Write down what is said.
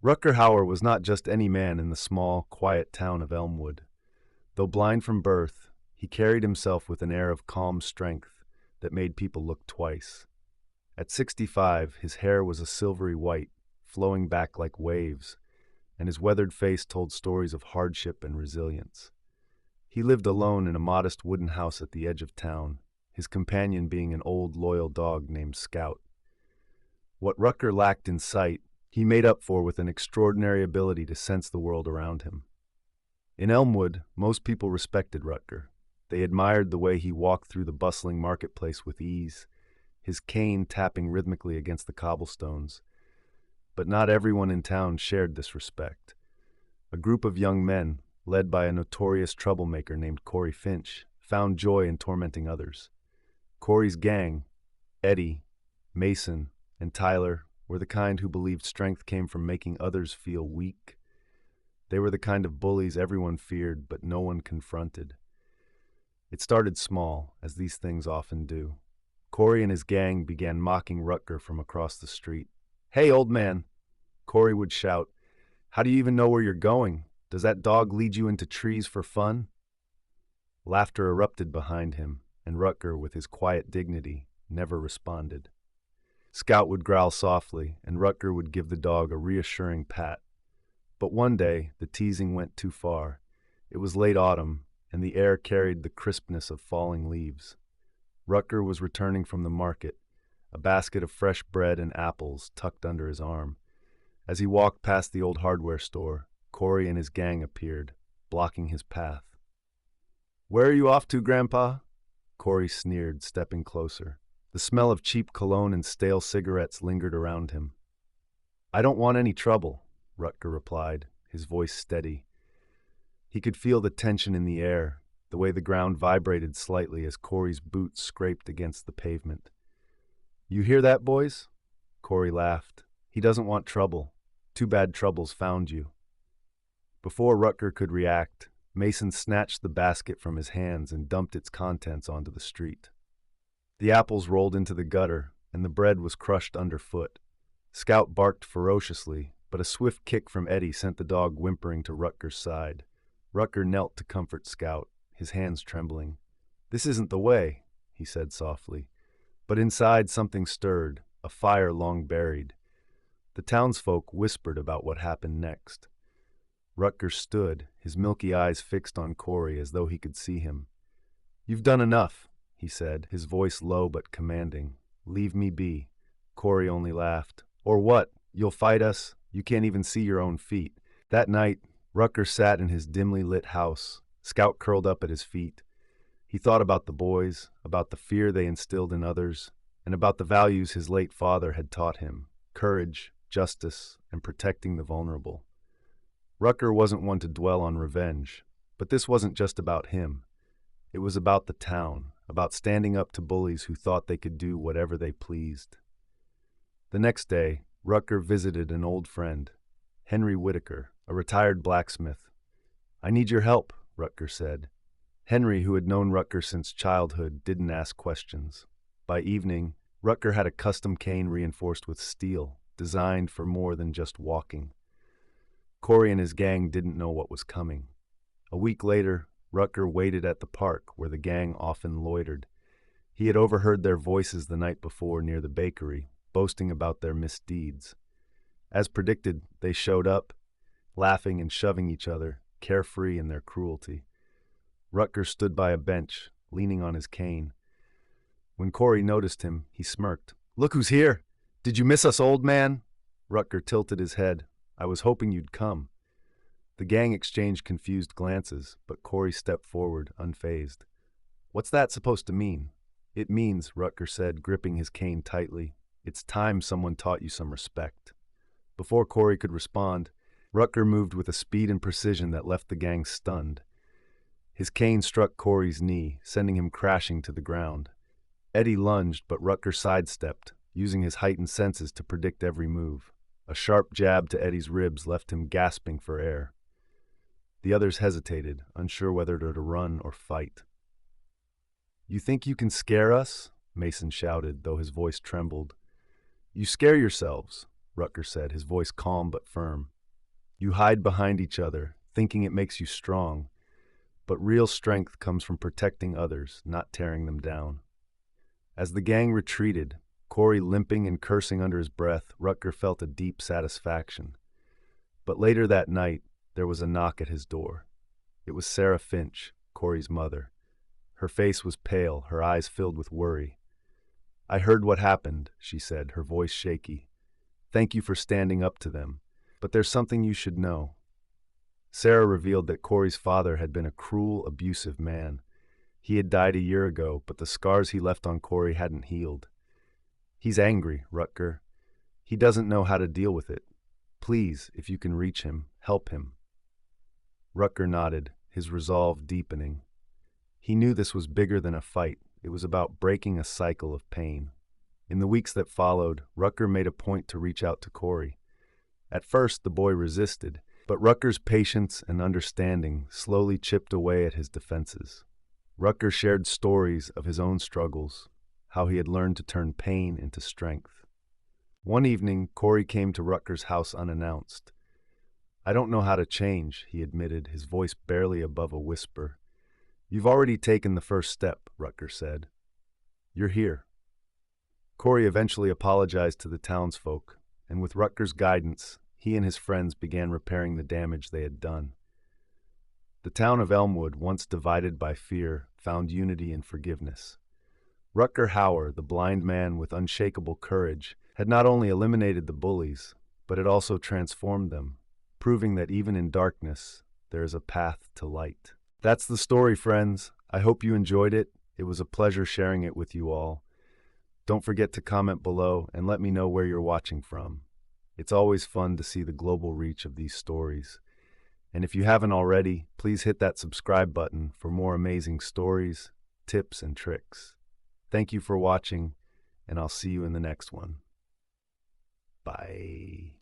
Rutger Hauer was not just any man in the small, quiet town of Elmwood. Though blind from birth, he carried himself with an air of calm strength that made people look twice. At 65, his hair was a silvery white, flowing back like waves, and his weathered face told stories of hardship and resilience. He lived alone in a modest wooden house at the edge of town, his companion being an old, loyal dog named Scout. What Rutger lacked in sight, he made up for with an extraordinary ability to sense the world around him. In Elmwood, most people respected Rutger. They admired the way he walked through the bustling marketplace with ease, his cane tapping rhythmically against the cobblestones. But not everyone in town shared this respect. A group of young men, led by a notorious troublemaker named Corey Finch, found joy in tormenting others. Corey's gang, Eddie, Mason, and Tyler, were the kind who believed strength came from making others feel weak. They were the kind of bullies everyone feared but no one confronted. It started small, as these things often do. Corey and his gang began mocking Rutger from across the street. "Hey, old man," Corey would shout. "How do you even know where you're going? Does that dog lead you into trees for fun?" Laughter erupted behind him, and Rutger, with his quiet dignity, never responded. Scout would growl softly, and Rutger would give the dog a reassuring pat. But one day, the teasing went too far. It was late autumn, and the air carried the crispness of falling leaves. Rutger was returning from the market, a basket of fresh bread and apples tucked under his arm. As he walked past the old hardware store, Corey and his gang appeared, blocking his path. "Where are you off to, Grandpa?" Corey sneered, stepping closer. The smell of cheap cologne and stale cigarettes lingered around him. "I don't want any trouble," Rutger replied, his voice steady. He could feel the tension in the air, the way the ground vibrated slightly as Corey's boots scraped against the pavement. "You hear that, boys?" Corey laughed. "He doesn't want trouble. Too bad trouble's found you." Before Rutger could react, Mason snatched the basket from his hands and dumped its contents onto the street. The apples rolled into the gutter, and the bread was crushed underfoot. Scout barked ferociously, but a swift kick from Eddie sent the dog whimpering to Rutger's side. Rutger knelt to comfort Scout, his hands trembling. "This isn't the way," he said softly. But inside something stirred, a fire long buried. The townsfolk whispered about what happened next. Rutger stood, his milky eyes fixed on Corey as though he could see him. "You've done enough," he said, his voice low but commanding. "Leave me be." Corey only laughed. "Or what? You'll fight us? You can't even see your own feet." That night, Rutger sat in his dimly lit house, Scout curled up at his feet. He thought about the boys, about the fear they instilled in others, and about the values his late father had taught him: courage, justice, and protecting the vulnerable. Rutger wasn't one to dwell on revenge, but this wasn't just about him. It was about the town, about standing up to bullies who thought they could do whatever they pleased. The next day, Rutger visited an old friend, Henry Whitaker, a retired blacksmith. "I need your help," Rutger said. Henry, who had known Rutger since childhood, didn't ask questions. By evening, Rutger had a custom cane reinforced with steel, designed for more than just walking. Corey and his gang didn't know what was coming. A week later, Rutger waited at the park where the gang often loitered. He had overheard their voices the night before near the bakery, boasting about their misdeeds. As predicted, they showed up, laughing and shoving each other, carefree in their cruelty. Rutger stood by a bench, leaning on his cane. When Corey noticed him, he smirked. "Look who's here! Did you miss us, old man?" Rutger tilted his head. "I was hoping you'd come." The gang exchanged confused glances, but Corey stepped forward, unfazed. "What's that supposed to mean?" "It means," Rutger said, gripping his cane tightly, "it's time someone taught you some respect." Before Corey could respond, Rutger moved with a speed and precision that left the gang stunned. His cane struck Corey's knee, sending him crashing to the ground. Eddie lunged, but Rutger sidestepped, using his heightened senses to predict every move. A sharp jab to Eddie's ribs left him gasping for air. The others hesitated, unsure whether to run or fight. "You think you can scare us?" Mason shouted, though his voice trembled. "You scare yourselves," Rutger said, his voice calm but firm. You hide behind each other, thinking it makes you strong, but real strength comes from protecting others, not tearing them down. As the gang retreated, Corey limping and cursing under his breath, Rutger felt a deep satisfaction. But later that night, there was a knock at his door. It was Sarah Finch, Corey's mother. Her face was pale, her eyes filled with worry. I heard what happened, she said, her voice shaky. Thank you for standing up to them, but there's something you should know. Sarah revealed that Corey's father had been a cruel, abusive man. He had died a year ago, but the scars he left on Corey hadn't healed. He's angry, Rutger. He doesn't know how to deal with it. Please, if you can reach him, help him. Rutger nodded, his resolve deepening. He knew this was bigger than a fight. It was about breaking a cycle of pain. In the weeks that followed, Rutger made a point to reach out to Corey. At first, the boy resisted, but Rutger's patience and understanding slowly chipped away at his defenses. Rutger shared stories of his own struggles, how he had learned to turn pain into strength. One evening, Corey came to Rutger's house unannounced. I don't know how to change, he admitted, his voice barely above a whisper. You've already taken the first step, Rutger said. You're here. Corey eventually apologized to the townsfolk, and with Rutger's guidance, he and his friends began repairing the damage they had done. The town of Elmwood, once divided by fear, found unity and forgiveness. Rutger Hauer, the blind man with unshakable courage, had not only eliminated the bullies, but had also transformed them, proving that even in darkness, there is a path to light. That's the story, friends. I hope you enjoyed it. It was a pleasure sharing it with you all. Don't forget to comment below and let me know where you're watching from. It's always fun to see the global reach of these stories. And if you haven't already, please hit that subscribe button for more amazing stories, tips, and tricks. Thank you for watching, and I'll see you in the next one. Bye.